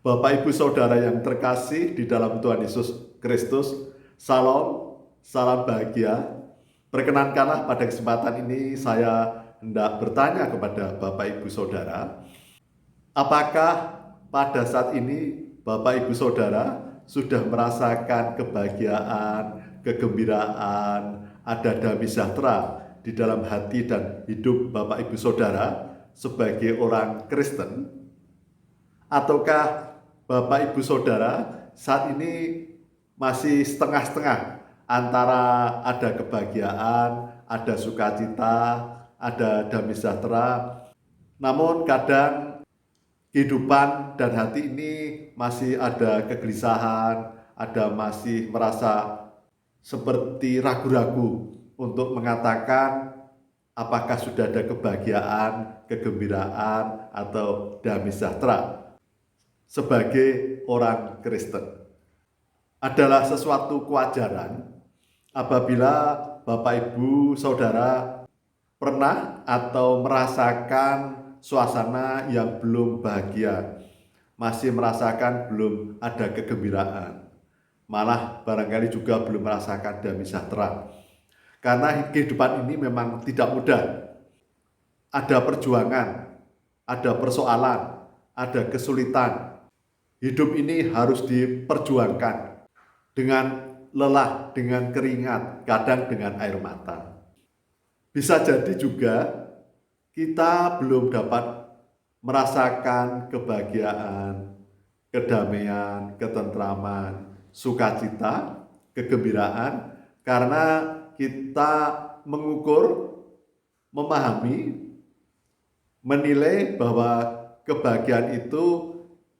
Bapak, Ibu, Saudara yang terkasih di dalam Tuhan Yesus Kristus, Salam, salam bahagia. Perkenankanlah pada kesempatan ini saya hendak bertanya kepada Bapak, Ibu, Saudara, apakah pada saat ini Bapak, Ibu, Saudara sudah merasakan kebahagiaan, kegembiraan, ada damai sejahtera di dalam hati dan hidup Bapak, Ibu, Saudara sebagai orang Kristen? Ataukah Bapak, Ibu, Saudara saat ini masih setengah-setengah antara ada kebahagiaan, ada sukacita, ada damai sejahtera, namun kadang kehidupan dan hati ini masih ada kegelisahan, ada masih merasa seperti ragu-ragu untuk mengatakan apakah sudah ada kebahagiaan, kegembiraan, atau damai sejahtera sebagai orang Kristen. Adalah sesuatu kewajaran apabila Bapak, Ibu, Saudara pernah atau merasakan suasana yang belum bahagia, masih merasakan belum ada kegembiraan, malah barangkali juga belum merasakan damai sejahtera. Karena kehidupan ini memang tidak mudah. Ada perjuangan, ada persoalan, ada kesulitan. Hidup ini harus diperjuangkan dengan lelah, dengan keringat, kadang dengan air mata. Bisa jadi juga kita belum dapat merasakan kebahagiaan, kedamaian, ketentraman, sukacita, kegembiraan karena kita mengukur, memahami, menilai bahwa kebahagiaan itu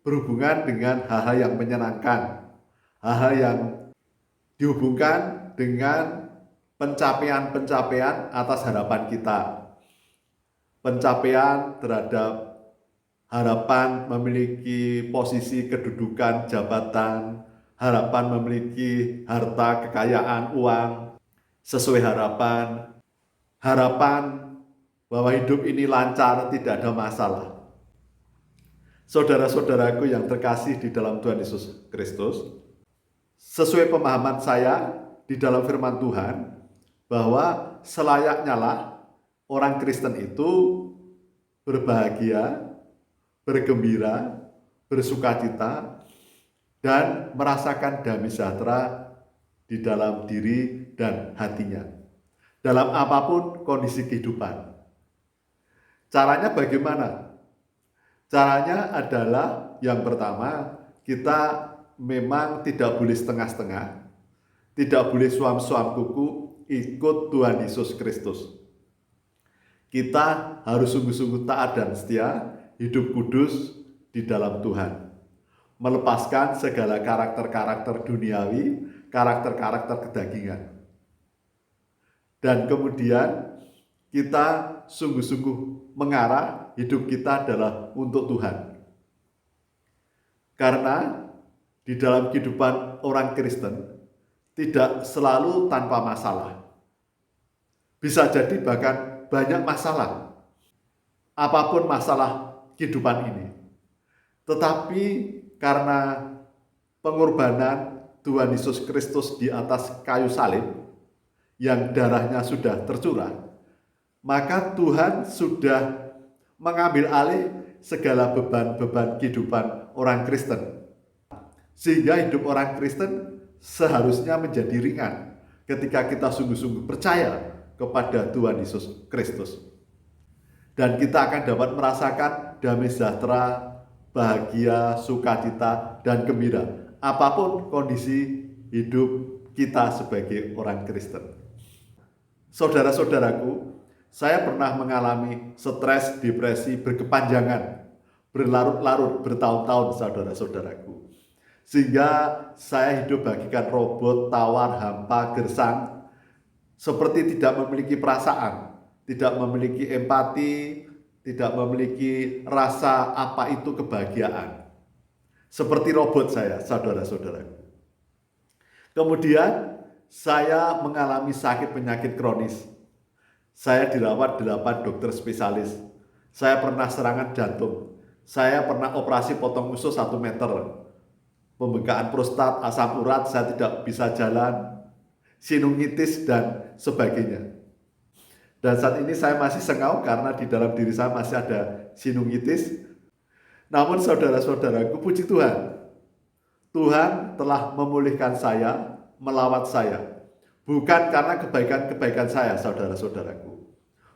berhubungan dengan hal-hal yang menyenangkan, hal-hal yang dihubungkan dengan pencapaian-pencapaian atas harapan kita, pencapaian terhadap harapan memiliki posisi kedudukan, jabatan, harapan memiliki harta, kekayaan, uang, sesuai harapan, harapan bahwa hidup ini lancar, tidak ada masalah. Saudara-saudaraku yang terkasih di dalam Tuhan Yesus Kristus, sesuai pemahaman saya di dalam firman Tuhan, bahwa selayaknya lah orang Kristen itu berbahagia, bergembira, bersukacita, dan merasakan damai sejahtera di dalam diri dan hatinya, dalam apapun kondisi kehidupan. Caranya bagaimana? Caranya adalah yang pertama, kita memang tidak boleh setengah-setengah, tidak boleh suam-suam kuku, ikut Tuhan Yesus Kristus. Kita harus sungguh-sungguh taat dan setia, hidup kudus di dalam Tuhan. Melepaskan segala karakter-karakter duniawi, karakter-karakter kedagingan. Dan kemudian kita sungguh-sungguh mengarah hidup kita adalah untuk Tuhan. Karena di dalam kehidupan orang Kristen tidak selalu tanpa masalah. Bisa jadi bahkan banyak masalah. Apapun masalah kehidupan ini. Tetapi karena pengorbanan Tuhan Yesus Kristus di atas kayu salib yang darahnya sudah tercurah, maka Tuhan sudah mengambil alih segala beban-beban kehidupan orang Kristen. Sehingga hidup orang Kristen seharusnya menjadi ringan ketika kita sungguh-sungguh percaya kepada Tuhan Yesus Kristus. Dan kita akan dapat merasakan damai sejahtera, bahagia, sukacita, dan gembira apapun kondisi hidup kita sebagai orang Kristen. Saudara-saudaraku, saya pernah mengalami stres, depresi berkepanjangan, berlarut-larut, bertahun-tahun, saudara-saudaraku. Sehingga saya hidup bagikan robot, tawar, hampa, gersang, seperti tidak memiliki perasaan, tidak memiliki empati, tidak memiliki rasa apa itu kebahagiaan. Seperti robot saya, saudara-saudaraku. Kemudian saya mengalami sakit penyakit kronis. Saya dirawat 8 dokter spesialis. Saya pernah serangan jantung. Saya pernah operasi potong usus 1 meter, pembengkakan prostat, asam urat, saya tidak bisa jalan, sinusitis dan sebagainya. Dan saat ini saya masih sengau karena di dalam diri saya masih ada sinusitis. Namun saudara-saudaraku, puji Tuhan, Tuhan telah memulihkan saya, melawat saya. Bukan karena kebaikan-kebaikan saya, saudara-saudaraku.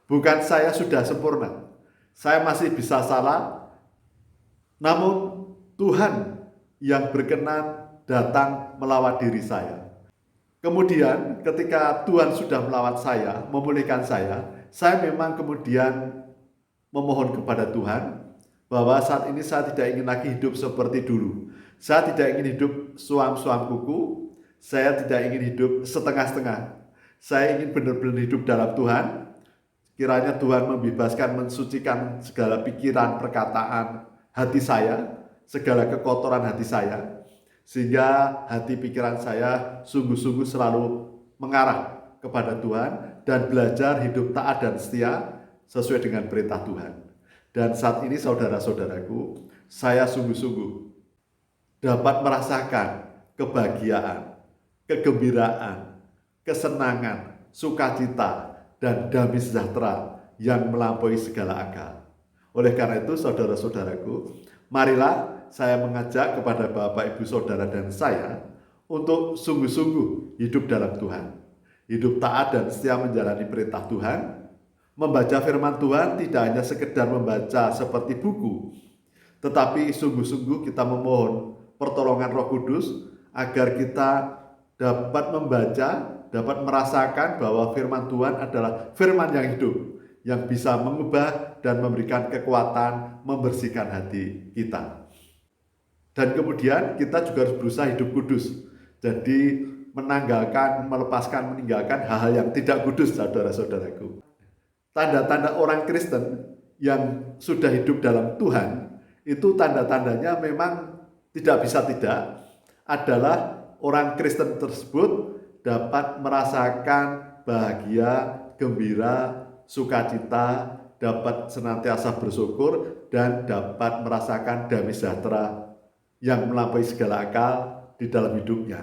Bukan saya sudah sempurna. Saya masih bisa salah, namun Tuhan yang berkenan datang melawat diri saya. Kemudian ketika Tuhan sudah melawat saya, memulihkan saya memang kemudian memohon kepada Tuhan bahwa saat ini saya tidak ingin lagi hidup seperti dulu. Saya tidak ingin hidup suam-suam kuku, saya tidak ingin hidup setengah-setengah. Saya ingin benar-benar hidup dalam Tuhan. Kiranya Tuhan membebaskan, mensucikan segala pikiran, perkataan, hati saya, segala kekotoran hati saya, sehingga hati pikiran saya sungguh-sungguh selalu mengarah kepada Tuhan dan belajar hidup taat dan setia sesuai dengan perintah Tuhan. Dan saat ini saudara-saudaraku, saya sungguh-sungguh dapat merasakan kebahagiaan, kegembiraan, kesenangan, sukacita, dan damai sejahtera yang melampaui segala akal. Oleh karena itu, saudara-saudaraku, marilah saya mengajak kepada Bapak, Ibu, Saudara, dan saya untuk sungguh-sungguh hidup dalam Tuhan. Hidup taat dan setia menjalani perintah Tuhan. Membaca firman Tuhan tidak hanya sekedar membaca seperti buku, tetapi sungguh-sungguh kita memohon pertolongan Roh Kudus agar kita dapat membaca, dapat merasakan bahwa firman Tuhan adalah firman yang hidup, yang bisa mengubah dan memberikan kekuatan, membersihkan hati kita. Dan kemudian kita juga harus berusaha hidup kudus. Jadi menanggalkan, melepaskan, meninggalkan hal-hal yang tidak kudus, saudara-saudaraku. Tanda-tanda orang Kristen yang sudah hidup dalam Tuhan, itu tanda-tandanya memang tidak bisa tidak, adalah orang Kristen tersebut dapat merasakan bahagia, gembira, sukacita, dapat senantiasa bersyukur, dan dapat merasakan damai sejahtera yang melampaui segala akal di dalam hidupnya.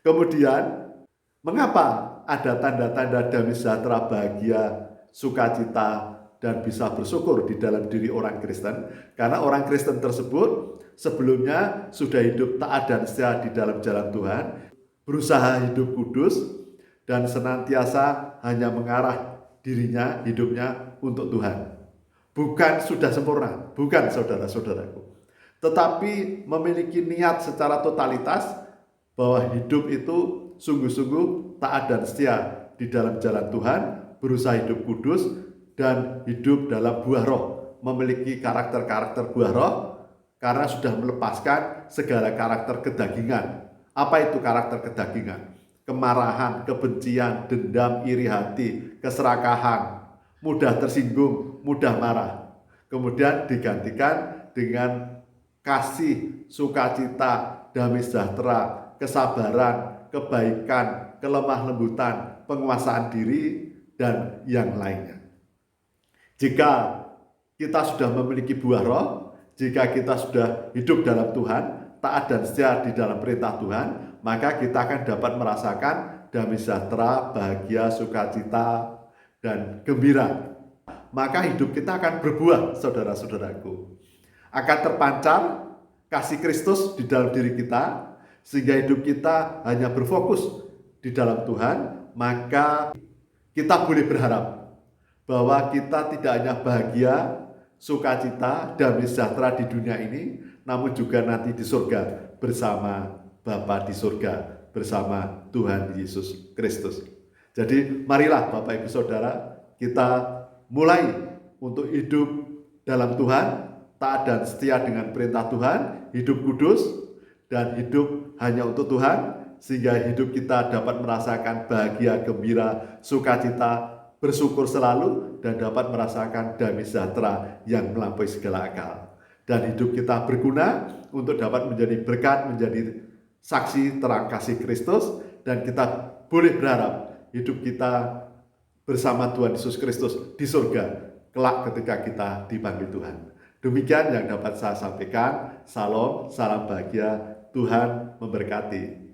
Kemudian, mengapa ada tanda-tanda damai sejahtera, bahagia, sukacita, dan bisa bersyukur di dalam diri orang Kristen? Karena orang Kristen tersebut sebelumnya sudah hidup taat dan setia di dalam jalan Tuhan, berusaha hidup kudus, dan senantiasa hanya mengarah dirinya, hidupnya untuk Tuhan. Bukan sudah sempurna, bukan, saudara-saudaraku, tetapi memiliki niat secara totalitas bahwa hidup itu sungguh-sungguh taat dan setia di dalam jalan Tuhan, berusaha hidup kudus, dan hidup dalam buah roh, memiliki karakter-karakter buah roh, karena sudah melepaskan segala karakter kedagingan. Apa itu karakter kedagingan? Kemarahan, kebencian, dendam, iri hati, keserakahan, mudah tersinggung, mudah marah. Kemudian digantikan dengan kasih, sukacita, damai sejahtera, kesabaran, kebaikan, kelemah lembutan, penguasaan diri, dan yang lainnya. Jika kita sudah memiliki buah roh, jika kita sudah hidup dalam Tuhan, taat dan setia di dalam perintah Tuhan, maka kita akan dapat merasakan damai sejahtera, bahagia, sukacita, dan gembira. Maka hidup kita akan berbuah, saudara-saudaraku. Akan terpancar kasih Kristus di dalam diri kita, sehingga hidup kita hanya berfokus di dalam Tuhan. Maka kita boleh berharap bahwa kita tidak hanya bahagia, sukacita, damai sejahtera di dunia ini, namun juga nanti di surga bersama Bapa di surga, bersama Tuhan Yesus Kristus. Jadi marilah Bapak Ibu Saudara, kita mulai untuk hidup dalam Tuhan, taat dan setia dengan perintah Tuhan, hidup kudus, dan hidup hanya untuk Tuhan, sehingga hidup kita dapat merasakan bahagia, gembira, sukacita, bersyukur selalu, dan dapat merasakan damai sejahtera yang melampaui segala akal. Dan hidup kita berguna untuk dapat menjadi berkat, menjadi saksi terang kasih Kristus, dan kita boleh berharap hidup kita bersama Tuhan Yesus Kristus di surga kelak ketika kita dipanggil Tuhan. Demikian yang dapat saya sampaikan. Salam, salam bahagia, Tuhan memberkati.